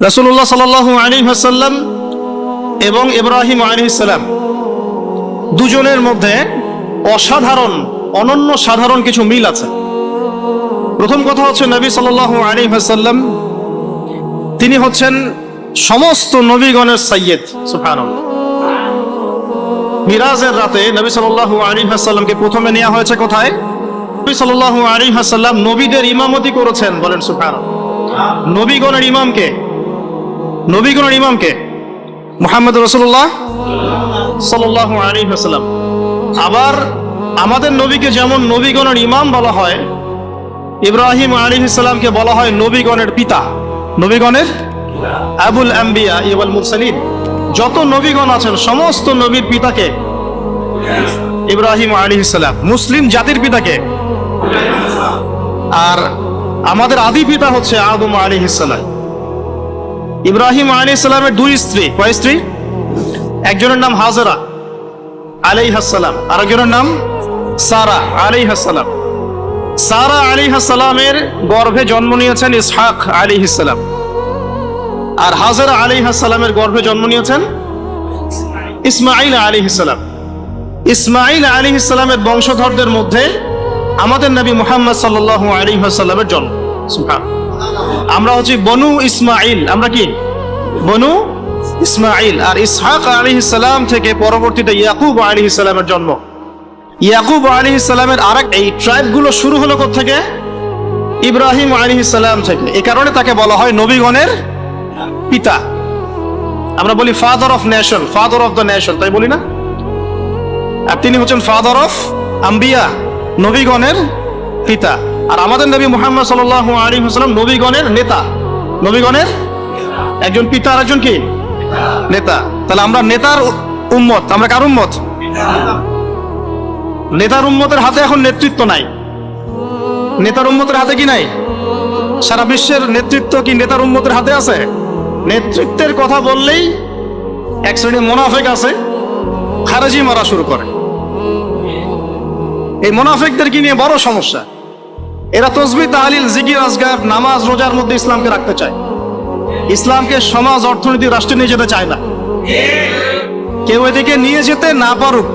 রাসূলুল্লাহ সাল্লাল্লাহু আলাইহি ওয়াসাল্লাম এবং ইব্রাহিম আলাইহিস সালাম দুজনের মধ্যে অসাধারণ অনন্য সাধারণ কিছু মিল আছে। প্রথম কথা হচ্ছে নবী সাল্লাল্লাহু আলাইহি ওয়াসাল্লাম তিনি হচ্ছেন সমস্ত নবীগণের সাইয়্যিদ। সুবহানাল্লাহ। মিরাজের রাতে নবী সাল্লাল্লাহু আলাইহি ওয়াসাল্লামকে প্রথমে নেওয়া হয়েছে কোথায়? নবী সাল্লাল্লাহু আলাইহি ওয়াসাল্লাম নবীদের ইমামতি করেছেন, বলেন সুবহানাল্লাহ। নবীগণের ইমামকে মুহাম্মদ রাসূলুল্লাহ সাল্লাল্লাহু আলাইহি ওয়াসাল্লাম। আবার আমাদের নবীকে যেমন নবীগণের ইমাম বলা হয়, ইব্রাহিম আলাইহিস সালামকে বলা হয় নবীগণের পিতা, নবীগণের আবুল আম্বিয়া ওয়াল মুরসালিন। যত নবীগণ আছেন সমস্ত নবীর পিতাকে ইব্রাহিম আলাইহিস সালাম, মুসলিম জাতির পিতাকে। আর আমাদের আদি পিতা হচ্ছে আদম আলাইহিস সালাম। ইব্রাহিম আলাইহিস সালামের দুই স্ত্রী, কয় স্ত্রী? একজনের নাম হাজরা আলাইহাস সালাম, আরেকজনের নাম সারা আলাইহাস সালাম। সারা আলাইহাস সালামের গর্ভে জন্ম নিয়েছেন ইসহাক আলাইহিস সালাম, আর হাজরা আলাইহাস সালামের গর্ভে জন্ম নিয়েছেন ইসমাঈল আলাইহিস সালাম। ইসমাঈল আলাইহিস সালামের বংশধরদের মধ্যে আমাদের নবী মুহাম্মদ সাল্লাল্লাহু আলাইহি ওয়াসাল্লামের জন্ম। সুবহানাল্লাহ। আমরা হচ্ছি বনু ইসমাঈল, আমরা কি বনু ইসমাঈল। আর ইসহাক আলাইহিস সালাম থেকে পরবর্তীতে ইয়াকুব আলাইহিস সালামের জন্ম। ইয়াকুব আলাইহিস সালামের আরেক এই ট্রাইবগুলো শুরু হলো কোথা থেকে? ইব্রাহিম আলাইহিস সালাম থেকে। এই কারণে তাকে বলা হয় নবীগণের পিতা। আমরা বলি father of nation, father of the nation, তাই বলি না? আর তিনি হচ্ছেন ফাদার অফ আম্বিয়া, নবীগণের পিতা। আর আমাদের নবী মুহাম্মদ সাল্লাল্লাহু আলাইহি ওয়াসাল্লাম নবীগণের নেতা, নবীগণের একজন পিতা আর একজন কি নেতা। তাহলে আমরা নেতার উম্মত। আমরা কার উম্মত? নেতার উম্মতের হাতে এখন নেতৃত্ব নাই। নেতার উম্মতের হাতে কি নাই? সারা বিশ্বের নেতৃত্ব কি নেতার উম্মতের হাতে আছে? নেতৃত্বের কথা বললেই এক শ্রেণীর মুনাফিক আছে, খারেজি মারা শুরু করে। এই মুনাফিকদেরকে নিয়ে বড় সমস্যা। এরা তাসবিহ তাহলিল জিকির আজগার নামাজ রোজার মধ্যে ইসলামকে রাখতে চায়, ইসলামকে সমাজ অর্থনীতি রাষ্ট্রে নিয়ে যেতে চায় না। কেউ এদিকে নিয়ে যেতে না পারুক,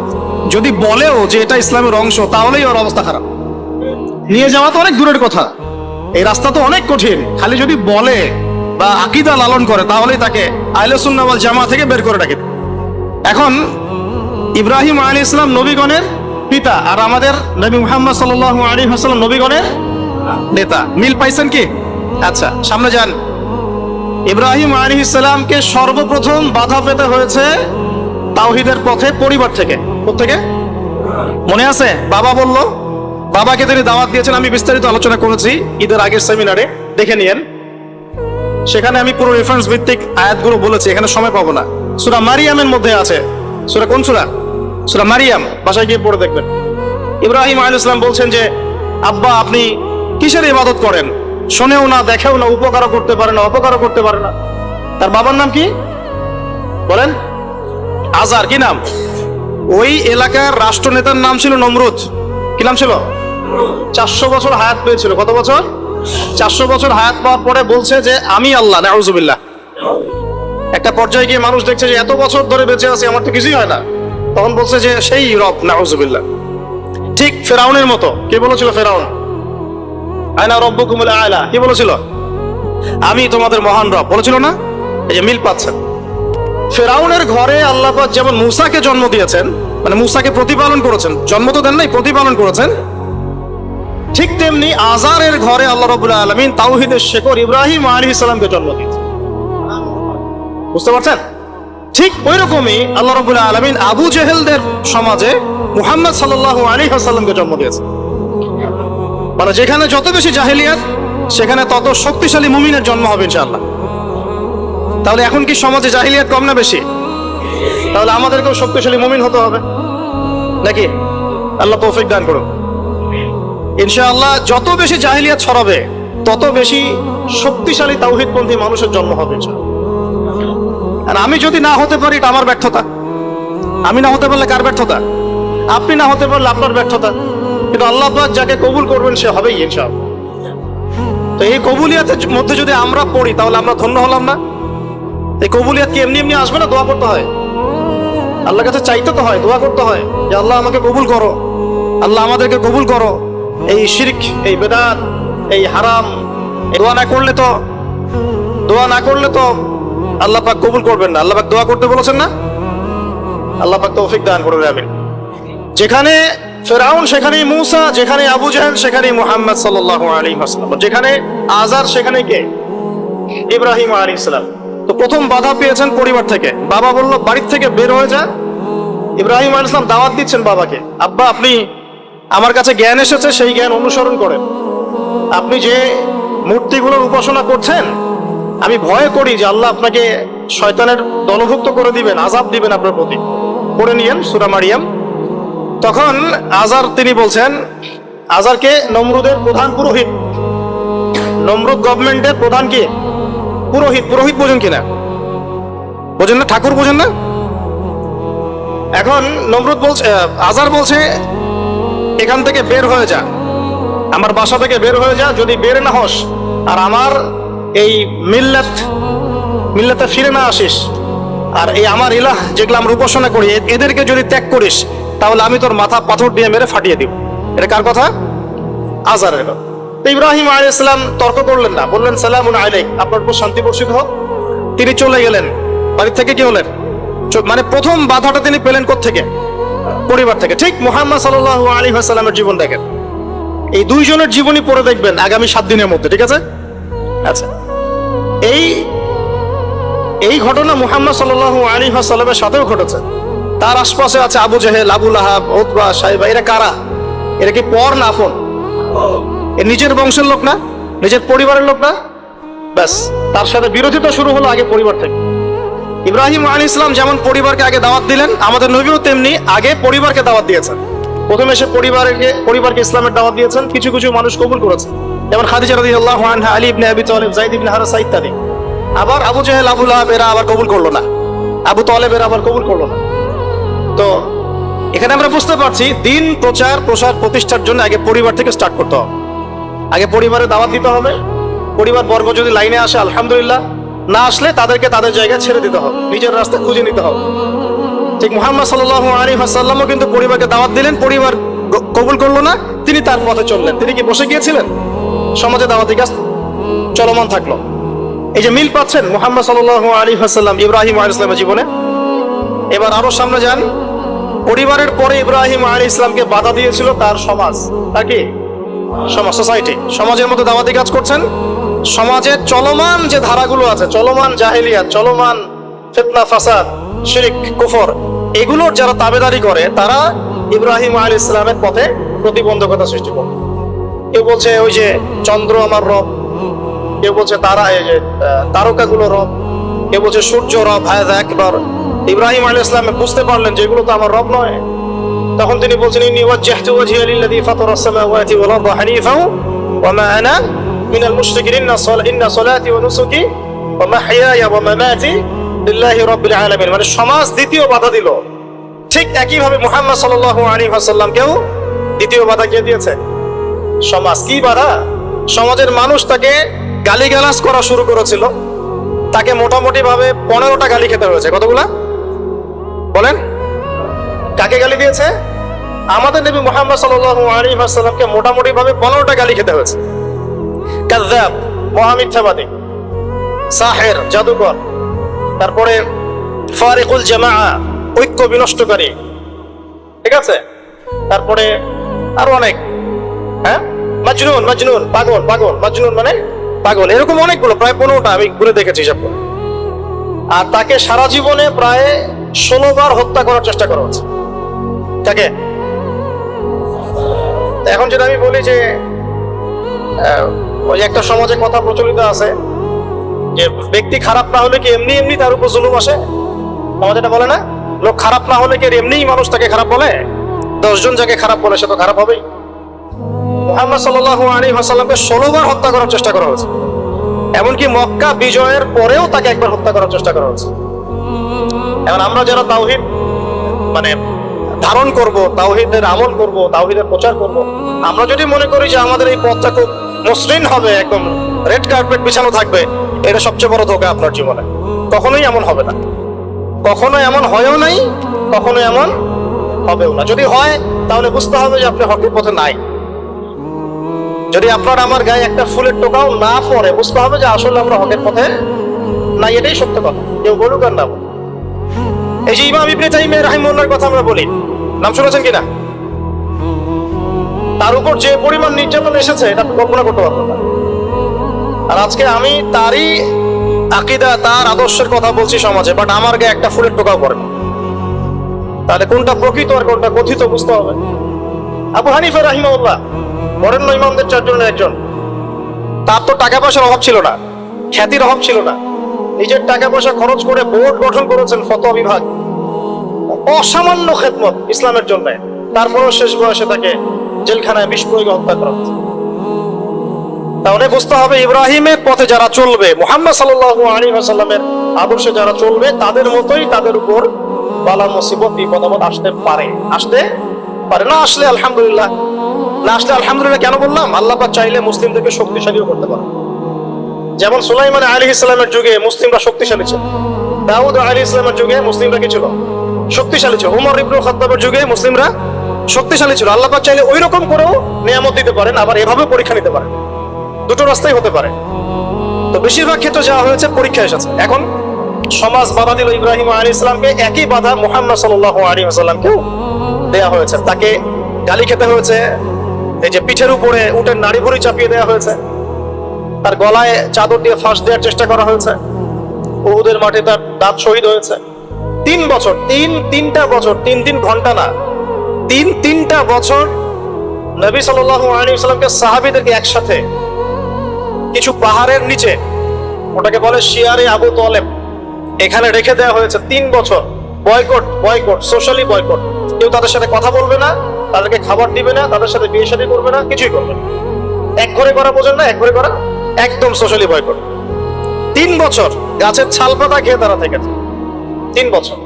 যদি বলেও যে এটা ইসলামের অংশ, তাহলেই ওর অবস্থা খারাপ। নিয়ে যাওয়া তো অনেক দূরের কথা, এই রাস্তা তো অনেক কঠিন। খালি যদি বলে বা আকীদা লালন করে তাহলেই তাকে আহলে সুন্নাহ ওয়াল জামাত থেকে বের করে রাখে। এখন ইব্রাহিম আলাইহিস সালাম নবীগণের পিতা, আর আমাদের নবী মুহাম্মদ সাল্লাল্লাহু আলাইহি ওয়াসাল্লাম নবীগণের নেতা। মিল পাইছেন কি? আচ্ছা, সামনে যান। ইব্রাহিম আলাইহিস সালামকে সর্বপ্রথম বাধা পেতে হয়েছে তাওহীদের পথে পরিবার থেকে। কোত্থেকে? মনে আছে? বাবা বলল, বাবাকে তিনি দাওয়াত দিয়েছেন। আমি বিস্তারিত আলোচনা করেছি ঈদের আগের সেমিনারে, দেখে নিয়েন। সেখানে আমি পুরো রেফারেন্স ভিত্তিক আয়াতগুলো বলেছি, এখানে সময় পাবো না। সূরা মারিয়ামের মধ্যে আছে। সূরা কোন সূরা? সূরা মারিয়াম, বাসায় গিয়ে পড়ে দেখবেন। ইব্রাহিম আলাইহিস সালাম বলছেন যে আব্বা আপনি কিসের ইবাদত করেন? শোনেও না, দেখেও না, উপকারও করতে পারে না, অপকারও করতে পারে না। তার বাবার নাম কি বলেন? আজার। কি নাম? ওই এলাকার রাষ্ট্রনেতার নাম ছিল নমরুদ। কি নাম ছিল? 400 বছর হায়াত পেয়েছিল। কত বছর? 400 বছর হায়াত পাওয়ার পরে বলছে যে আমি আল্লাহ। নাউজুবিল্লাহ। একটা পর্যায়ে গিয়ে মানুষ দেখছে যে এত বছর ধরে বেঁচে আছি, আমার তো কিছুই হয় না, তখন বলছে যে সেই রব। নাউজুবিল্লাহ। ঠিক ফেরাউনের মতো। কে বলেছিল? ফেরাউন। আনা রব্বুকুমুল আ'লা। কি বলেছিল? আমি তোমাদের মহান রব বলেছিল না? এই যে মিল পাচ্ছেন। ফেরাউনের ঘরে আল্লাহ পাক যেমন মূসাকে জন্ম দিয়েছেন, মানে মূসাকে প্রতিপালন করেছেন, জন্ম তো দেন নাই, প্রতিপালন করেছেন, ঠিক তেমনি আজারের ঘরে আল্লাহ রাব্বুল আলামিন তাওহীদের শেকড় ইব্রাহিম আলাইহিস সালামকে জন্ম দিয়েছেন। বুঝতে পারছেন? ঠিক ওই রকমই আল্লাহ রাব্বুল আলামিন আবু জেহেলদের সমাজে মুহাম্মদ সাল্লাল্লাহু আলাইহি ওয়াসাল্লামকে জন্ম দিয়েছেন। মানে যেখানে যত বেশি জাহেলিয়াত, সেখানে তত শক্তিশালী মুমিনের জন্ম হবে ইনশাআল্লাহ। তাহলে এখন কি সমাজে জাহেলিয়াত কম না বেশি? তাহলে আমাদেরকেও শক্তিশালী মুমিন হতে হবে নাকি? আল্লাহ তৌফিক দান করুন। ইনশাআল্লাহ যত বেশি জাহেলিয়াত ছড়াবে, তত বেশি শক্তিশালী তাওহীদপন্থী মানুষের জন্ম হবে ইনশাআল্লাহ। আর আমি যদি না হতে পারি, এটা আমার ব্যর্থতা। আমি না হতে পারলে কার ব্যর্থতা? আপনি না হতে পারলে আপনার ব্যর্থতা। কিন্তু আল্লাহ পাক যাকে কবুল করবেন সে হবেই ইনশাআল্লাহ। তো এই কবুলিয়াতের মধ্যে যদি আমরা পড়ি, তাহলে আমরা ধন্য হলাম না? এই কবুলিয়াত কি এমনি এমনি আসবে না? দোয়া করতে হয়, আল্লাহর কাছে চাইতে তো হয়, দোয়া করতে হয় যে আল্লাহ আমাকে কবুল করো, আল্লাহ আমাদেরকে কবুল করো। এই শিরক, এই বেদাত, এই হারাম, দোয়া না করলে তো আল্লাহ পাক কবুল করবেন না। আল্লাহ পাক দোয়া করতে বলেছেন না? আল্লাহ পাক তৌফিক দান করবে, আমিন। যেখানে ফেরাউন সেখানেই মূসা, যেখানে আবু জাহেল সেখানেই মুহাম্মদ সাল্লাল্লাহু আলাইহি ওয়াসাল্লাম, যেখানে আজার সেখানে কে? ইব্রাহিম আলাইহিস সালাম। তো প্রথম বাধা পেয়েছেন পরিবার থেকে। বাবা বলল বাড়ির থেকে বের হয়ে যা। ইব্রাহিম আলাইহিস সালাম দাওয়াত দিচ্ছেন বাবাকে, আব্বা আপনি, আমার কাছে জ্ঞান এসেছে, সেই জ্ঞান অনুসরণ করেন। আপনি যে মূর্তিগুলোর উপাসনা করছেন, আমি ভয় করি যে আল্লাহ আপনাকে শয়তানের দলভুক্ত করে দিবেন, আযাব দিবেন আপনার প্রতি। পড়ে নিয়েন সূরা মারিয়াম। তখন আজার তিনি বলছেন, আজারকে নমরুদের প্রধান পুরোহিত, নমরুদ গভর্নমেন্টের প্রধান কি? পুরোহিত। পুরোহিত বোঝেন কিনা? বোঝেন না? ঠাকুর বোঝেন না? এখন নমরুদ বলছে, আজার বলছে এখান থেকে বের হয়ে যা, আমার বাসা থেকে বের হয়ে যা। যদি বের না হস আর আমার এই মিল্লাতে ফিরে না আসিস, আর এই আমার ইলাহ যেগুলো আমরা উপাসনা করি এদেরকে যদি ত্যাগ করিস, তাহলে আমি তোর মাথা পাথর দিয়ে মেরে ফাটিয়ে দিব। এটা কার কথা? আজারের কথা। তো ইব্রাহিম আলাইহিস সালাম তর্ক করলেন না, বললেন সালামুন আলাইক, আপনার উপর শান্তি বর্ষিত হোক। তিনি চলে গেলেন। বাড়ি থেকে কি হলেন? মানে প্রথম বাধাটা তিনি পেলেন কোত্থেকে? পরিবার থেকে। ঠিক মুহাম্মদ সাল্লাল্লাহু আলাইহি ওয়াসাল্লামের জীবন দেখেন, এই দুইজনের জীবনী পড়ে দেখবেন আগামী 7 দিনের মধ্যে, ঠিক আছে? আচ্ছা, এই ঘটনা মুহাম্মদ সাল্লাল্লাহু আলাইহি ওয়াসাল্লামের সাথেও ঘটেছে। তার আশপাশে আছে আবু জেহেল, আবু লাহাব, উতবা, সাইবা। এরা কারা? এরা কি পর না আপন? এ নিজের বংশের লোক না, নিজের পরিবারের লোক না। ব্যাস, তার সাথে বিরোধিতা শুরু হলো আগে পরিবার থেকে। ইব্রাহিম আলাইহিস সালাম যেমন পরিবারকে আগে দাওয়াত দিলেন, আমাদের নবীও তেমনি আগে পরিবারকে দাওয়াত দিয়েছেন। প্রথমে এসে পরিবারকে ইসলামের দাওয়াত দিয়েছেন। কিছু কিছু মানুষ কবুল করেছে, যেমন খাদিজা রাদিয়াল্লাহু আনহা, আলী ইবনে আবি তালিব, যায়েদ ইবনে হারেসা ইত্যাদি। আবার আবু জেহেল, আবু লাহাব এরা আবার কবুল করলো না, আবু তালেব এরা আবার কবুল করলো না। তো এখানে আমরা বুঝতে পারছি দিন প্রচার প্রসার প্রতিষ্ঠার জন্য আগে পরিবার থেকে স্টার্ট করতে হবে। আগে পরিবারে দাওয়াত দিতে হবে। পরিবার বর্গ যদি লাইনে আসে আলহামদুলিল্লাহ, না আসলে তাদেরকে তাদের জায়গায় ছেড়ে দিতে হবে, নিজের রাস্তা খুঁজে নিতে হবে। ঠিক মুহাম্মদ সাল্লাল্লাহু আলাইহি ওয়াসাল্লামও কিন্তু পরিবারকে দাওয়াত দিলেন, পরিবার কবুল করলো না, তিনি তার পথে চললেন। তিনি কি বসে গিয়েছিলেন? সমাজে দাওয়াতি কাজ চলমান থাকলো। এই যে মিল পাচ্ছেন মুহাম্মদ সাল্লাল্লাহু আলাইহি ওয়াসাল্লাম ইব্রাহিম আলাইহিস সালামের জীবনে। এবার আরো সামনে যান। পরিবারের পরে ইব্রাহিম আলাইহিস সালামকে বাধা দিয়েছিল তার সমাজ। তার কি? সমাজ, সোসাইটি। সমাজের মধ্যে দাওয়াতি কাজ করছেন। সমাজের চলমান যে ধারাগুলো আছে, চলমান জাহেলিয়াত, চলমান ফিতনা, ফাসাদ, শিরক, কুফর, এগুলোর যারা তাবেদারি করে তারা ইব্রাহিম আলাইহিস সালামের পথে প্রতিবন্ধকতা সৃষ্টি করে। কেউ বলছে ওই যে চন্দ্র আমার রব, কেউ বলছে তারা এই যে তারকাগুলো রব, কেউ বলছে সূর্য রব। হায়দা একবার ইব্রাহিম আলাইহিস সালাম বুঝতে পারলেন যে এগুলো তো আমার রব নয়। তখন তিনি বলছেন ইন্নী ওয়াজ্জাহতু ওয়াজহিয়া লিল্লাযী ফাতারাস সামাওয়াতি ওয়াল আরদা হানিফাও ওয়া মা আনা মিনাল মুশরিকিন। ইন্না সলাতি ওয়া নুসুকি ওয়া মাহইয়ায়া ওয়া মামাতি লিল্লাহি রাব্বিল আলামিন। মানে সমাজ দ্বিতীয় বাধা দিল। ঠিক একই ভাবে মুহাম্মদ সাল্লাল্লাহু আলাইহি ওয়াসাল্লামকেও দ্বিতীয় বাধা কে দিয়েছে? সমাজ। কি বাধা? সমাজের মানুষ তাকে গালিগালাজ করা শুরু করেছিল। তাকে মোটামুটি ভাবে 15টা গালি খেতে হয়েছে। কতগুলা বলেন? কাকে গালি দিয়েছে? আমাদের নবী মুহাম্মদ সাল্লাল্লাহু আলাইহি ওয়াসাল্লামকে মোটামুটি ভাবে 15টা গালি খেতে হয়েছে। কাযযাব, মহামিথ্যাবাদী, সাহের, জাদুকর, তারপরে ফারিকুল জামাআ, ঐক্য বিনষ্টকারী, ঠিক আছে? তারপরে আরো অনেক, হ্যাঁ, মাজনুন, পাগল, মাজনুন মানে পাগল, এরকম অনেকগুলো, প্রায় 15টা আমি ঘুরে দেখেছি সব। আর তাকে সারা জীবনে প্রায় 16 বার হত্যা করার চেষ্টা করা হচ্ছে। তাকে এখন যেটা আমি বলি যে ওই একটা সমাজে কথা প্রচলিত আছে যে ব্যক্তি খারাপ না হলে কি এমনি এমনি তার উপর জুলুম আসে? আমাদের এটা বলে না, লোক খারাপ না হলে কি এমনিই মানুষ তাকে খারাপ বলে? 10 জন যাকে খারাপ বলে সে তো খারাপ হবেই। মুহাম্মদ সাল্লাল্লাহু আলাইহি ওয়াসাল্লামকে 16 বার হত্যা করার চেষ্টা করা হয়েছে। এমনকি মক্কা বিজয়ের পরেও তাকে একবার হত্যা করার চেষ্টা করা হয়েছে। এখন আমরা যারা তাওহীদ মানে ধারণ করব, তাওহীদের আমল করব, তাওহীদের প্রচার করব, আমরা যদি মনে করি যে আমাদের এই পথটা খুব মসৃণ হবে, একদম রেড কার্পেট বিছানো থাকবে, এটা সবচেয়ে বড় ধোঁকা আপনার জীবনে। কখনোই এমন হবে না, কখনো এমন হয়ও নাই, কখনো এমন হবেও না। যদি হয় তাহলে বুঝতে হবে যে আপনি হকের পথে নাই। যদি আপনার আমার গায়ে একটা ফুলের টোকাও না পড়ে, বুঝতে হবে যে আসলে আমরা হকের পথে নাই। এটাই সত্য কথা, কেউ বলুক আর না বলুক। এই যে ইমাম ইবনে তাইমিয়া রাহিমাহুল্লাহর কথা আমরা বলি, নাম শুনেছেন কিনা? তার উপর যে পরিমাণ নির্যাতন এসেছে এটা কল্পনা করতে পারবো না। আর আজকে আমি তারই আকীদা, তার আদর্শের কথা বলছি সমাজে, বাট আমার গায়ে একটা ফুলের টোকাও পড়ে না। তাহলে কোনটা প্রকৃত আর কোনটা কথিত বুঝতে হবে। আবু হানিফা রাহিমাহুল্লাহ বরেণ্য ইমামদের 4 জনের একজন। তার তো টাকা পয়সার অভাব ছিল না, খ্যাতির অভাব ছিল না। নিজের টাকা পয়সা খরচ করে বোর্ড গঠন করেছেন, ফতোয়া বিভাগ, অসামান্য খেদমত ইসলামের জন্য। তারপরও শেষ বয়সে তাকে জেলখানায় বিষ প্রয়োগে হত্যা করা হয়েছে। তাহলে বুঝতে হবে ইব্রাহিমের পথে যারা চলবে, মুহাম্মদ সাল্লাল্লাহু আলাইহি ওয়াসাল্লামের আদর্শে যারা চলবে, তাদের মতোই তাদের উপর বালা মুসিবত বিপদ আপদ আসতে পারে। আসতে পারে না, আসলে আলহামদুলিল্লাহ। না আসলে আলহামদুলিল্লাহ কেন বললাম? আল্লাহ পাক চাইলে মুসলিমদেরকে শক্তিশালীও করতে পারে। যেমন সুলাইমান আলাইহিস সালামের যুগে মুসলিমরা শক্তিশালী ছিল, দাউদ আলাইহিস সালামের যুগে মুসলিমরা কি ছিল? শক্তিশালী ছিল। উমর ইবনে খাত্তাবের যুগে মুসলিমরা শক্তিশালী ছিল। আল্লাহ পাক চাইলে ওই রকম করেও নিয়ামত দিতে পারেন, আবার এভাবে পরীক্ষা নিতে পারেন। দুটো রাস্তাই হতে পারে। তো বেশিরভাগ ক্ষেত্রে যা হয়েছে পরীক্ষা এসেছে। এখন সমাজ বাধা দিল ইব্রাহিম আলাইহিস সালামকে, একই বাধা মুহাম্মদ সাল্লাল্লাহু আলাইহি ওয়াসাল্লামকেও দেয়া হয়েছে। তাকে গালি খেতে হয়েছে, এই যে পিঠের উপরে উটের নাড়ি ভুঁড়ি চাপিয়ে দেওয়া হয়েছে, তার গলায় চাদর দিয়ে ফাঁস দেওয়ার চেষ্টা করা হয়েছে, উহুদের মাঠে তার দাঁত শহীদ হয়েছে। 3 বছর, তিনটা বছর, 3 ঘন্টা না, 3টা বছর নবী সাল্লাল্লাহু আলাইহি ওয়াসাল্লামকে সাহাবীদেরকে একসাথে কিছু পাহাড়ের নিচে, ওটাকে বলে শিয়ারে আবু তালেব, এখানে রেখে দেওয়া হয়েছে 3 বছর। Boycott, socially boycott. কেউ তাদের সাথে কথা বলবে না, তাদেরকে খাবার দিবে না, তাদের সাথে বিয়ে শাদী করবে না, কিছুই করবে না। এক ঘরে করা বোঝেন না, এক ঘরে করা, একদম সোশ্যালি বয়কট। 3 বছর গাছের ছাল পাতা খেয়ে তারা থেকেছে। 3 বছর।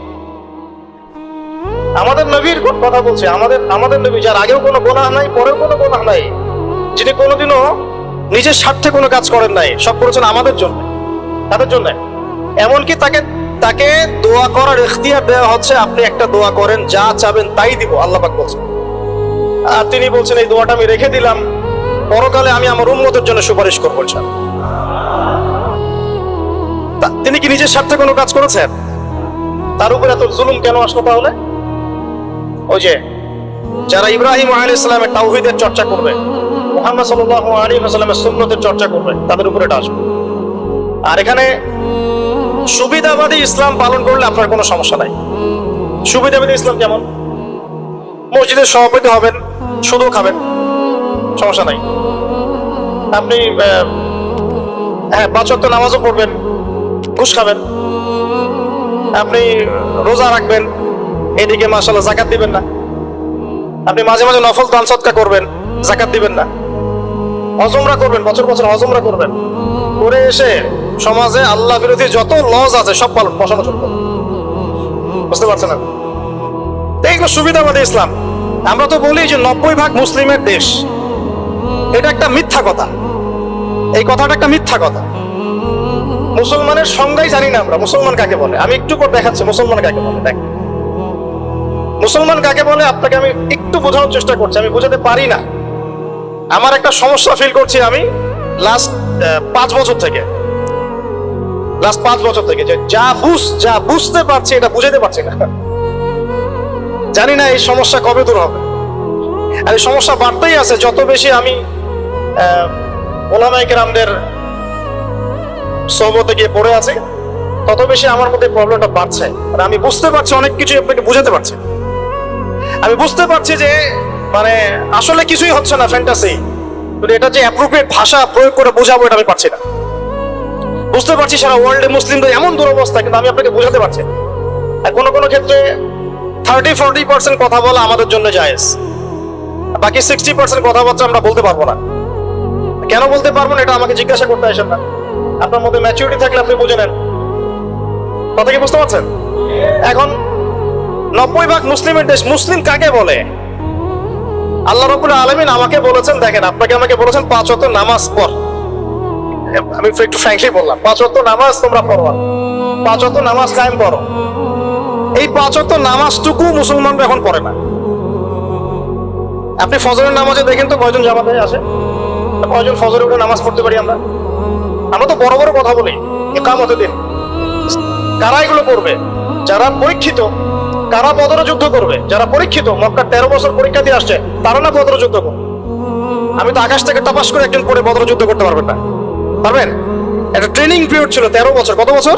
আমাদের নবীর কথা বলছে, আমাদের নবী যার আগেও কোনো গুনাহ নাই, পরেও কোনো গুনাহ নাই, যিনি কোনোদিনও নিজের স্বার্থে কোনো কাজ করেন নাই, সব করেছেন আমাদের জন্য, তাদের জন্য। এমনকি তাকে দোয়া করার ইখতিয়ার দেওয়া হচ্ছে, আপনি একটা দোয়া করেন, যা চাবেন তাই দিব, আল্লাহ পাক বলছেন। আর তিনি বলছেন এই দোয়াটা আমি রেখে দিলাম, পরকালে আমি আমার উম্মতের জন্য সুপারিশ করবো ইনশাআল্লাহ। তিনি কি নিজের স্বার্থে কোনো কাজ করেছেন? তার উপরে এত জুলুম কেন আসলো তাহলে? ওই যে যারা ইব্রাহিম আলাইহিস সালামের তাওহীদের চর্চা করবে, মুহাম্মদ সাল্লাল্লাহু আলাইহি ওয়াসাল্লামের সুন্নতের চর্চা করবে, তাদের উপরে এটা আসবে। আর এখানে সুবিধাবাদী ইসলাম পালন করলে আপনার কোনো সমস্যা নাই। সুবিধাবাদী ইসলাম কেমন? মসজিদের সভাপতি হবেন, শুধু খাবেন, সমস্যা নাই। আপনি 5 ওয়াক্ত নামাজও পড়বেন, ঘুষ খাবেন। আপনি রোজা রাখবেন, এদিকে মাশাআল্লাহ যাকাত দিবেন না। আপনি মাঝে মাঝে নফল দান সদকা করবেন, যাকাত দিবেন না। হজমরা করবেন, বছর হজমরা করবেন, করে এসে সমাজে আল্লাহ বিরোধী যত লজ আছে সব বসানো শুরু করবেন। বুঝতে পারছেন না? এইগুলো সুবিধাবাদী ইসলাম। আমরা তো বলি যে 90% মুসলিমের দেশ, এটা একটা মিথ্যা কথা। এই কথাটা একটা মিথ্যা কথা। মুসলমানের সংজ্ঞাই জানি না আমরা, মুসলমান কাকে বলে। আমি একটু পর দেখাচ্ছি মুসলমান কাকে বলে। দেখ, মুসলমান কাকে বলে আপনাকে আমি একটু বোঝানোর চেষ্টা করছি, আমি বোঝাতে পারি না। আমার একটা সমস্যা ফিল করছি আমি লাস্ট 5 বছর থেকে, যে যা বুঝতে পারছি এটা বুঝাতে পারছি না। জানি না এই সমস্যা কবে দূর হবে। আর এই সমস্যা বাড়তেই আছে, যত বেশি আমি ওলামায়ে কেরামদের সোহবতে গিয়ে পড়ে আছি, তত বেশি আমার মধ্যে প্রবলেমটা বাড়ছে। আর আমি বুঝতে পারছি অনেক কিছু আপনাকে বুঝাতে পারছি। আমি বুঝতে পারছি যে মানে আসলে কিছুই হচ্ছে না, ফ্যান্টাসি। কিন্তু এটা যে অ্যাপ্রোপ্রিয়েট ভাষা প্রয়োগ করে বোঝাবো এটা আমি পারছি না। বুঝতে পারছি সারা ওয়ার্ল্ডে মুসলিমদের এমন দুরবস্থা, কিন্তু আমি আপনাকে বোঝাতে পারছি। আর কোনো ক্ষেত্রে 30-40% কথা বলা আমাদের জন্য জায়েজ, বাকি 60% কথাবার্তা আমরা বলতে পারবো না। কেন বলতে পারবো না এটা আমাকে জিজ্ঞাসা করতে আসেন না। আপনার মধ্যে ম্যাচুরিটি থাকলে আপনি বুঝে নেন। কথা কি বুঝতে পারছেন? এখন 90% মুসলিমের দেশ। মুসলিম কাকে বলে? আল্লাহ রাব্বুল আলামিন আমাকে বলেছেন, দেখেন, আমাকে বলেছেন 5 ওয়াক্ত নামাজ পড়। আমি একটু ফ্র্যাঙ্কলি বললাম, 5 ওয়াক্ত নামাজ তোমরা পড়ো, 5 ওয়াক্ত নামাজ কায়েম করো। এই 5 ওয়াক্ত নামাজটুকু মুসলমানরা এখন পড়ে না। আপনি ফজরের নামাজে দেখেন তো কয়জন জামাতে আসে, কয়জন ফজরে উঠে নামাজ পড়তে পারি আমরা? আমরা তো বড় বড় কথা বলি, ইকামতে দিন। কারা এগুলো করবে? যারা পরীক্ষিত। কারা বদর যুদ্ধ করবে? যারা পরীক্ষিত, মক্কার 13 বছর পরীক্ষা দিয়ে আসছে, তারা না বদর যুদ্ধ করবে। আমি তো আকাশ থেকে টপাস করে একজন পরে বদর যুদ্ধ করতে পারবেন না, পারবেন? একটা ট্রেনিং পিরিয়ড ছিল 13 বছর। কত বছর?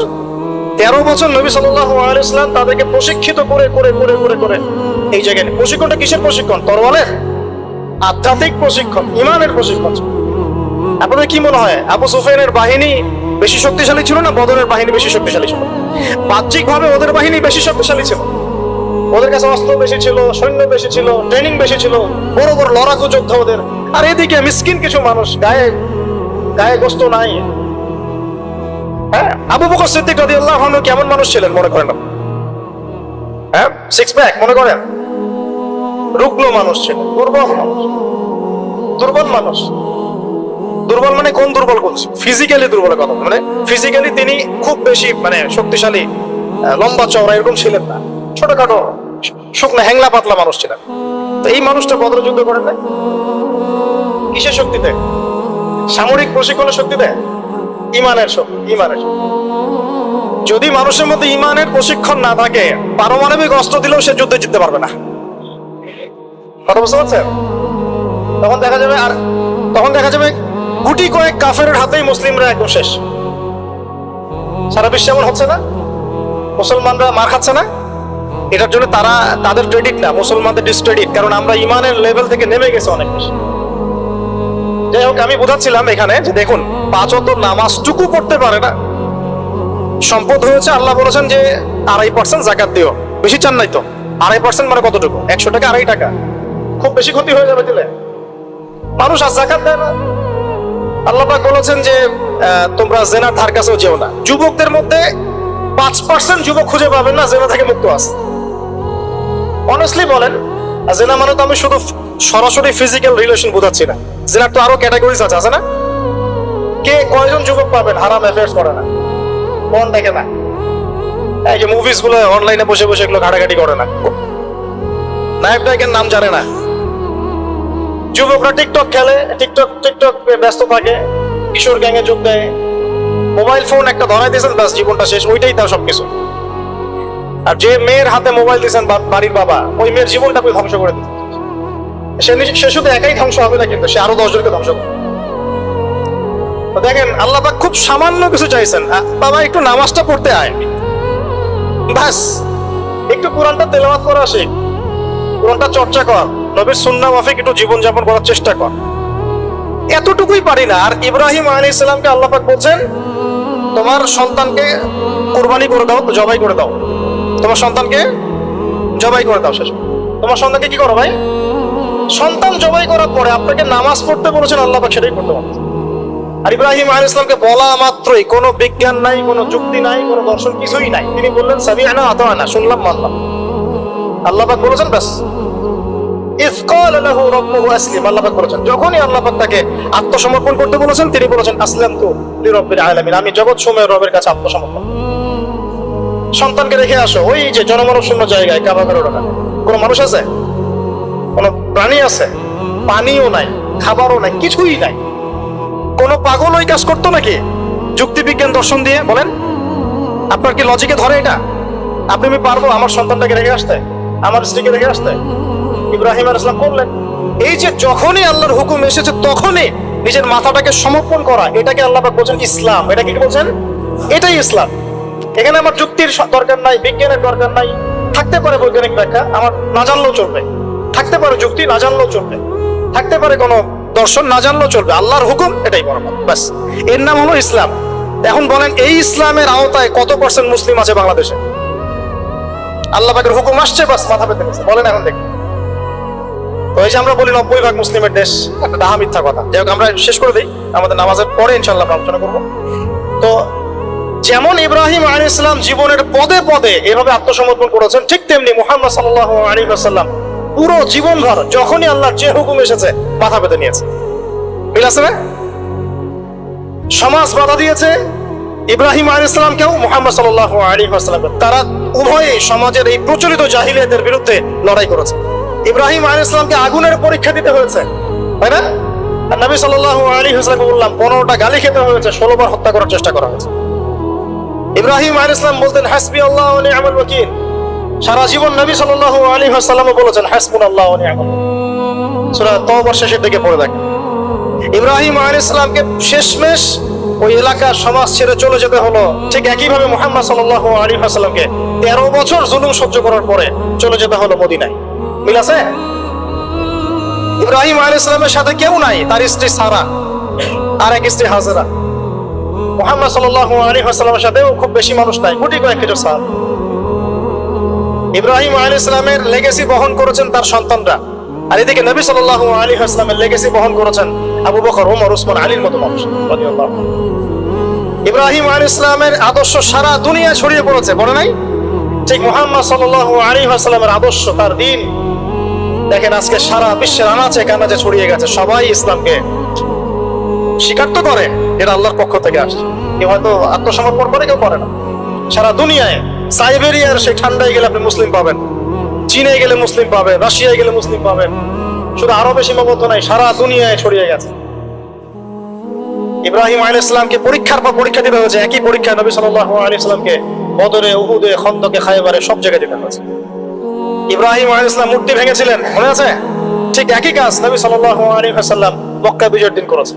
13 বছর নবী সাল্লাল্লাহু আলাইহি ওয়াসাল্লাম তাদেরকে প্রশিক্ষিত করে করে করে করে করে এই জায়গায়। প্রশিক্ষণটা কিসের প্রশিক্ষণ? তরবারের? আধ্যাত্মিক প্রশিক্ষণ, ইমানের প্রশিক্ষণ। আপনাদের কি মনে হয় আবু সুফিয়ানের বাহিনী বেশি শক্তিশালী ছিল না বদরের বাহিনী বেশি শক্তিশালী ছিল? বাহ্যিকভাবে ওদের বাহিনী বেশি শক্তিশালী ছিল। ওদের কাছে অস্ত্র বেশি ছিল, সৈন্য বেশি ছিল, ট্রেনিং বেশি ছিল, বড় বড় লড়াকু যোদ্ধা ওদের। আর এদিকে মিসকিন কিছু মানুষ, গায়ে গায়ে গোস্ত নাই। হ্যাঁ, আবু বকর সিদ্দিক রাদিয়াল্লাহু আনহু কেমন মানুষ ছিলেন মনে করেন? হ্যাঁ, 6 প্যাক মনে করেন? রুগ্ন মানুষ ছিলেন, দুর্বল মানুষ। দুর্বল মানুষ, দুর্বল মানে কোন দুর্বল বলছি? ফিজিক্যালি দুর্বল কথা, মানে ফিজিক্যালি তিনি খুব বেশি মানে শক্তিশালী, লম্বা চওড়া এরকম ছিলেন না, ছোটখাটো শুকনা হ্যাংলা পাতলা মানুষ ছিলেন। তো এই মানুষটা বদর যুদ্ধ করেন না কিসের শক্তিতে? সামরিক প্রশিক্ষণের শক্তিতে? ইমানের শক্তি, ইমানের শক্তি। যদি মানুষের মধ্যে ইমানের প্রশিক্ষণ না থাকে, পারমাণবিক অস্ত্র দিলেও সে যুদ্ধে জিততে পারবে না। কথা বুঝতে পারছেন? তখন দেখা যাবে গুটি কয়েক কাফেরের হাতেই মুসলিমরা একদম শেষ। সারা বিশ্বে এমন হচ্ছে না? মুসলমানরা মার খাচ্ছে না? এটার জন্য তাদের ক্রেডিট না, মুসলমানদের ডিসক্রেডিট, কারণ আমরা ইমানের লেভেল থেকে নেমে গেছে অনেক বেশি। যাই হোক, আমি বোঝাচ্ছিলাম এখানে যে দেখুন, 5 ওয়াক্ত নামাজটুকু পড়তে পারে না। সম্পদ হয়েছে, আল্লাহ বলেছেন যে 2.5% যাকাত দিও। বেশি চান নাই তো? 2.5% মানে কতটুকু? 100 টাকা, 2.5 টাকা। খুব বেশি ক্ষতি হয়ে যাবে দিলে। মানুষ আর যাকাত দেয় না। আল্লাহ পাক বলেছেন যে তোমরা জেনার ধার কাছেও যেও না। যুবকদের মধ্যে 5% যুবক খুঁজে পাবেন না জেনা থেকে মুক্ত আছে। অনেস্টলি বলেন, জেনা মানে তো আমি শুধু সরাসরি ফিজিক্যাল রিলেশন বোঝাচ্ছি না। জেনার তো আরো ক্যাটাগরিজ আছে না? কয়জন যুবক পাবেন হারাম অ্যাফেয়ার্স করে না, কোন দেখে না? এই যে মুভিজ গুলো অনলাইনে বসে বসে এগুলো ঘাটাঘাটি করে না, নায়ক নায়কের নাম জানে না। যুবকরা টিকটক খেলে, টিকটক ব্যস্ত থাকে, কিশোর গ্যাংয়ে যোগ দেয়, মোবাইল ফোন একটা ধরাই দিয়েছেন, ব্যাস জীবনটা শেষ, ওইটাই তার সবকিছু। আর যে মেয়ের হাতে মোবাইল দিয়েছেন বাড়ির বাবা, ওই মেয়ের জীবনটা ধ্বংস করে দিচ্ছেন। সে শুধু একাই ধ্বংস হবে না, কিন্তু সে আরো 10 জনকে ধ্বংস করবে। দেখেন, আল্লাহ পাক খুব সামান্য কিছু চাইছেন, বাবা একটু নামাজটা পড়তে আয়, ব্যাস একটু কোরআনটা তেলাওয়াত করা শিখ, কোরআনটা চর্চা কর, নবীর সুন্নাহ মাফিক একটু জীবনযাপন করার চেষ্টা কর। এতটুকুই পারি না। আর ইব্রাহিম আলাইহিস সালামকে আল্লাহ পাক বলছেন, তোমার সন্তানকে কুরবানি করে দাও, জবাই করে দাও, তোমার সন্তানকে জবাই করে দাও। শেষ, তোমার সন্তানকে কি করো ভাই? সন্তান জবাই করার পরে আপনাকে নামাজ পড়তে বলেছেন, আল্লাহ পাক সেটাই করতে বলেছেন। আর ইব্রাহিম আলাইহিস সালামকে বলা মাত্রই কোনো বিজ্ঞান নাই, কোনো যুক্তি নাই, কোনো দর্শন, কিছুই নাই। তিনি বললেন সামি'না আতা'না, শুনলাম মানলাম। আল্লাহ পাক বলেছেন ব্যাস। ইয ক্বালা লাহু রাব্বুহু আসলিম, আল্লাহ পাক বলেছেন, যখনই আল্লাহ পাক তাকে আত্মসমর্পণ করতে বলেছেন, তিনি বলেছেন আসলামতু লিরাব্বিল আলামিন, আমি জগৎ সমূহের রবের কাছে আত্মসমর্পণ। সন্তানকে রেখে আসো ওই যে জনমানব শূন্য জায়গায়, কাবা ঘরের ওখানে। কোনো মানুষ আছে? কোনো প্রাণী আছে? পানিও নাই, খাবারও নাই, কিছুই নাই। কোন পাগল ওই কাজ করতো নাকি যুক্তি বিজ্ঞান দর্শন দিয়ে? বলেন, আপনার কি লজিকে ধরে এটা? আমি পারবো আমার সন্তানটাকে রেখে আসতে, আমার স্ত্রীকে রেখে আসতে? ইব্রাহিম আলাইহিস সালাম বললেন, এই যে যখনই আল্লাহর হুকুম এসেছে তখনই নিজের মাথাটাকে সমর্পণ করা, এটাকে আল্লাহ পাক বলছেন ইসলাম। এটা কি বলছেন? এটাই ইসলাম। এখানে আমার যুক্তির দরকার নাই, বিজ্ঞানের দরকার নাই। থাকতে পারে বৈজ্ঞানিক ব্যাখ্যা, আমার না জানলেও চলবে। থাকতে পারে যুক্তি, না জানলেও চলবে। থাকতে পারে কোনো দর্শন, না জানলেও চলবে। আল্লাহর হুকুম এটাই বড় কথা, ব্যাস। এর নাম হলো ইসলাম। এখন বলেন, এই ইসলামের আওতায় কত পার্সেন্ট মুসলিম আছে বাংলাদেশে? আল্লাহ পাকের হুকুম আসছে, বাস মাথা পেতে গেছে। বলেন এখন দেখি। তো এই যে আমরা বলি 90% মুসলিমের দেশ, একটা ডাহা মিথ্যা কথা। যাই হোক, আমরা শেষ করে দিই, আমাদের নামাজের পরে ইনশাআল্লাহ আমরা আলোচনা করবো। তো যেমন ইব্রাহিম আলাইহিস সালাম জীবনের পদে পদে এভাবে আত্মসমর্পণ করেছেন, ঠিক তেমনি মুহাম্মদ সাল্লাল্লাহু আলাইহি ওয়াসাল্লাম পুরো জীবনভর যখনই আল্লাহর যে হুকুম এসেছে মাথা পেতে নিয়েছে। মিল আছে না? সমাজ বাধা দিয়েছে ইব্রাহিম আলাইহিস সালামকেও, মুহাম্মদ সাল্লাল্লাহু আলাইহি ওয়াসাল্লাম। তারা উভয়ে সমাজের এই প্রচলিত জাহিলিয়াতের বিরুদ্ধে লড়াই করেছে। ইব্রাহিম আলাইহিস সালামকে আগুনের পরীক্ষা দিতে হয়েছে, তাই না? আর নবী সাল্লাল্লাহু আলাইহি ওয়াসাল্লাম বললাম 15টা গালি খেতে হয়েছে, 16 বার হত্যা করার চেষ্টা করা হয়েছে। ইব্রাহিম আলাইহিস সালাম বলতেন হাসবি আল্লাহ ওয়া নি'মাল ওয়াকিল। সারা জীবন নবী সাল্লাল্লাহু আলাইহি ওয়াসাল্লাম বলেছেন হাসবুনাল্লাহু ওয়া নি'মাল ওয়াকিল। সূরা তাওবার শেষের দিকে পড়ে দেখেন। ইব্রাহিম আলাইহিস সালামকে শেষমেশ ওই এলাকার সমাজ ছেড়ে চলে যেতে হলো। ঠিক একইভাবে মুহাম্মদ সাল্লাল্লাহু আলাইহি ওয়াসাল্লামকে 13 বছর জুলুম সহ্য করার পরে চলে যেতে হলো মদিনায়। মিল আছে? ইব্রাহিম আলাইহিস সালামের সাথে কেউ নাই, তার স্ত্রী সারা আর এক স্ত্রী হাজেরা। মুহাম্মদ সাল্লাল্লাহু আলাইহি ওয়াসাল্লামের সাথেও খুব বেশি মানুষ নাই, কোটি কয়েক কিছু সাহাবা। ইব্রাহিম আলাইহিস সালামের লেগেসি বহন করেছেন তার সন্তানরা, আর এদিকে নবী সাল্লাল্লাহু আলাইহি ওয়াসাল্লামের লেগেসি বহন করেছেন আবু বকর, ওমর, উসমান, আলীর মতো মানুষ রাদিয়াল্লাহু আনহু। ইব্রাহিম আলাইহিস সালামের আদর্শ সারা দুনিয়া ছড়িয়ে পড়েছে, বলে নাই? ঠিক মুহাম্মদ সাল্লাল্লাহু আলাইহি ওয়াসাল্লামের আদর্শ, তার দ্বীন দেখেন আজকে সারা বিশ্বের আনাচে কানাচে ছড়িয়ে গেছে। সবাই ইসলামকে স্বীকার তো করে, এটা আল্লাহর পক্ষ থেকে আসছে। কেউ হয়তো আত্মসমর্পণ করে, কেউ করে না। সারা দুনিয়ায় সাইবেরিয়ার সেই ঠান্ডায় গেলে আপনি মুসলিম পাবেন, চীনে গেলে মুসলিম পাবেন, রাশিয়ায় গেলে মুসলিম পাবেন। শুধু আরবে সীমাবদ্ধ নাই, সারা দুনিয়ায় ছড়িয়ে গেছে। ইব্রাহিম আলাইহিস সালামকে পরীক্ষার পর পরীক্ষা দিতে হয়েছে। একই পরীক্ষা নবী সাল্লাল্লাহু আলাইহি সাল্লামকে বদরে, উহুদে, খন্দকে, খায়বারে সব জায়গায় দিতে হয়েছে। ইব্রাহিম আলাইহিস সালাম মূর্তি ভেঙেছিলেন, মনে আছে? ঠিক একই কাজ নবী সাল্লাল্লাহু আলাইহি ওয়াসাল্লাম মক্কা বিজয়ের দিন করেছে।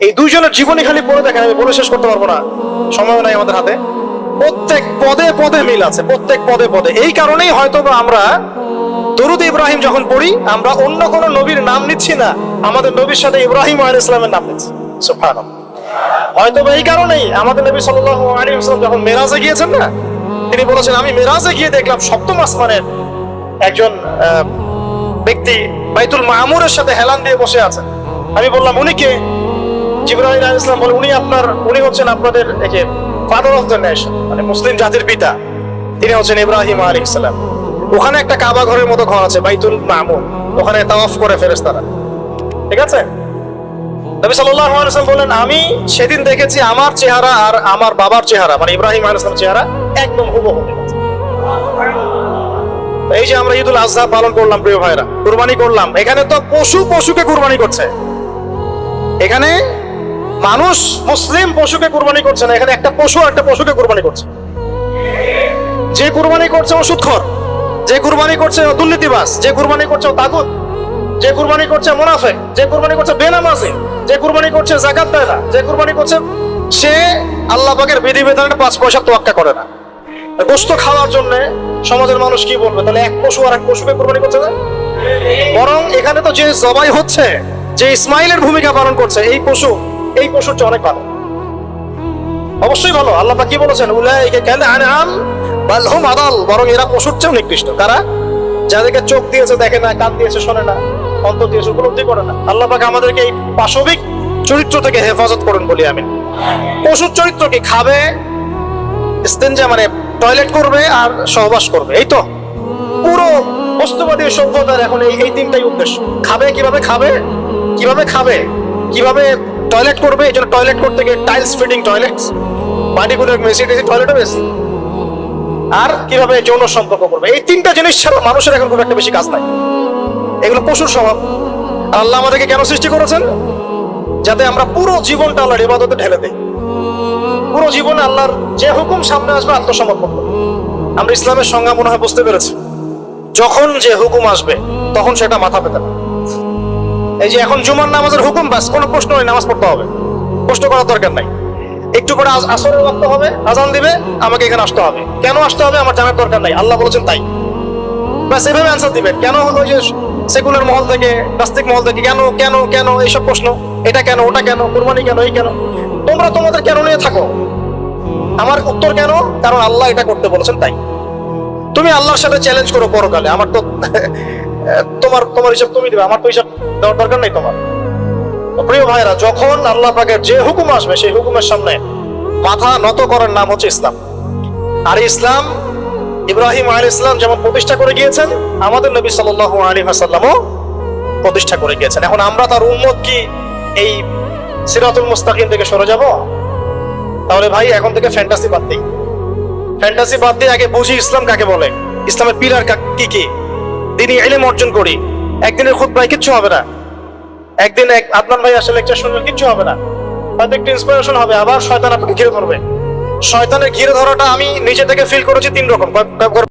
এই দুইজনের জীবনী খালি পড়ে দেখেন, আমি বলে শেষ করতে পারবো না, সময় নাই আমাদের হাতে। প্রত্যেক পদে পদে মিল আছে, প্রত্যেক পদে পদে। এই কারণেই হয়তো আমরা দরুদ ইব্রাহিম যখন পড়ি, আমরা অন্য কোন নবীর নাম নিচ্ছি না, আমাদের নবীর সাথে ইব্রাহিম আলাইহিস সালামের নাম নিচ্ছি। সুবহানাল্লাহ। হয়তো এই কারণেই আমাদের নবী সাল্লাল্লাহু আলাইহি ওয়াসাল্লাম যখন মেরাজে গিয়েছেন না, তিনি বলেছেন আমি মেরাজে গিয়ে দেখলাম সপ্তম আসমানের একজন ব্যক্তি বাইতুল মামুরের সাথে হেলান দিয়ে বসে আছেন। আমি বললাম উনি কে? জিবরাইল আলাইহিস সালাম বলে উনি হচ্ছেন আপনাদের এই যে ফাদার অফ দ্য নেশন, মানে মুসলিম জাতির পিতা। তিনি হচ্ছেন ইব্রাহিম আলাইহিস সালাম। ওখানে একটা কাবা ঘরের মতো ঘর আছে বাইতুল মামুর, ওখানে তাওয়াফ করে ফেরেশতারা। ঠিক আছে? নবী সাল্লাল্লাহু আলাইহি ওয়াসাল্লাম বলেন আমি সেদিন দেখেছি আমার চেহারা আর আমার বাবার চেহারা, মানে ইব্রাহিম আলাইহিস সালামের চেহারা একদম হুবহু। এই যে আমরা ঈদুল আজহা পালন করলাম প্রিয় ভাইরা, কুরবানি করলাম, এখানে তো পশুকে কুরবানি করছে। এখানে মানুষ মুসলিম পশুকে কুরবানি করছে না, এখানে একটা পশু আর একটা পশুকে কুরবানি করছে। যে কুরবানি করছে ও সুদখোর, যে কুরবানি করছে ও দুর্নীতিবাজ, যে কুরবানি করছে ও তাগুত, যে কুরবানি করছে মুনাফিক, যে কুরবানি করছে বেনামাজি, যে কুরবানি করছে যাকাত দেয় না, যে কুরবানি করছে সে আল্লাহ পাকের বিধিবিধানে 5 পয়সা তোয়াক্কা করে না। গোশত খাওয়ার জন্য সমাজের মানুষ কি বলবে? তাহলে এক পশু আর এক পশুকে কুরবানি করছে না? বরং এখানে তো যে জবাই হচ্ছে, যে ইসমাইলের ভূমিকা পালন করছে, এই পশুর চেয়ে অনেক ভালো, অবশ্যই ভালো। আল্লাহ পাক কি বলেছেন? উলাইকা কাল আনআম বাল হুম আদাল, বরং এরা পশুর চেয়েও নিকৃষ্ট। কারা? যাদেরকে চোখ দিয়েছে দেখে না, কান দিয়েছে শোনে না, অন্তর দিয়েছে উপলব্ধি করে না। আল্লাহ পাক আমাদেরকে এই পাশবিক চরিত্র থেকে হেফাজত করুন বলি আমিন। পশুর চরিত্র কি? খাবে, ইস্তেনজা মানে টয়লেট করবে আর সহবাস করবে, এই তো পুরো বস্তুবাদী সভ্যতার এখন এই তিনটাই উদ্দেশ্য। খাবে কিভাবে, কিভাবে টয়লেট করবে, এই জন্য টয়লেট করতে গিয়ে টাইলস ফিটিং টয়লেট, পার্টিকুলার মেসিডিসি টয়লেটও বেশি, আর কিভাবে যৌন সম্পর্ক করবে। এই তিনটা জিনিস ছাড়া মানুষের এখন খুব একটা বেশি কাজ নাই। এগুলো পশুর স্বভাব। আল্লাহ আমাদেরকে কেন সৃষ্টি করেছেন? যাতে আমরা পুরো জীবনটা আল্লাহর ইবাদতে ঢেলে দেই। পুরো জীবনে আল্লাহর যে হুকুম সামনে আসবে আত্মসমর্পণ করব। আমরা ইসলামের সংজ্ঞা মনে হয় বুঝতে পেরেছি। যখন যে হুকুম আসবে তখন সেটা মাথা পেতে না। এই যে এখন জুমার নামাজের হুকুম, বাস কোনো প্রশ্ন নেই, নামাজ পড়তে হবে, প্রশ্ন করার দরকার নাই। একটু পরে আসরের ওয়াক্ত হবে, আজান দিবে, আমাকে এখানে আসতে হবে। কেন আসতে হবে আমার জানার দরকার নাই, আল্লাহ বলেছেন তাই। বাস এভাবে অ্যান্সার দিবেন। কেন ওই যে সেকুলার মহল থেকে, নাস্তিক মহল থেকে কেন কেন কেন এইসব প্রশ্ন, এটা কেন, ওটা কেন, কুরবানি কেন, এই কেন, তোমরা তোমাদের কেন নিয়ে থাকো। আমার উত্তর কেন? কারণ আল্লাহ এটা করতে বলেছেন তাই। তুমি আল্লাহর সাথে চ্যালেঞ্জ করো পরকালে, আমার তো তোমার হিসাব তুমি দিবে, আমার তো হিসাব দেওয়ার দরকার নেই তোমার। প্রিয় ভাইরা, যখন আল্লাহ পাকের যে হুকুম আসবে সেই হুকুমের সামনে মাথা নত করার নাম হচ্ছে ইসলাম। আর ইসলাম ইব্রাহিম আলাইহিস সালাম যেমন প্রতিষ্ঠা করে গিয়েছেন, আমাদের নবী সাল্লাল্লাহু আলাইহি ওয়াসাল্লামও প্রতিষ্ঠা করে গিয়েছেন। এখন আমরা তার উম্মত কি এই সিরাতুল মুস্তাকিম থেকে সরে যাব? তাহলে ভাই এখন থেকে ফ্যান্টাসি বাদ দিই। ফ্যান্টাসি বাদ দিয়ে আগে বুঝি ইসলাম কাকে বলে, ইসলামের পিলার কি কি, দিনই ইলম অর্জন করি। একদিনের খুতবায় কিচ্ছু হবে না, একদিন আদনান ভাই আসলে লেকচার শুনবেন, কিচ্ছু হবে না, হয়তো একটু ইন্সপিরেশন হবে, আবার শয়তান আপনাকে ঘিরে ধরবে। শয়তানের ঘিরে ধরাটা আমি নিজে থেকে ফিল করেছি তিন রকম।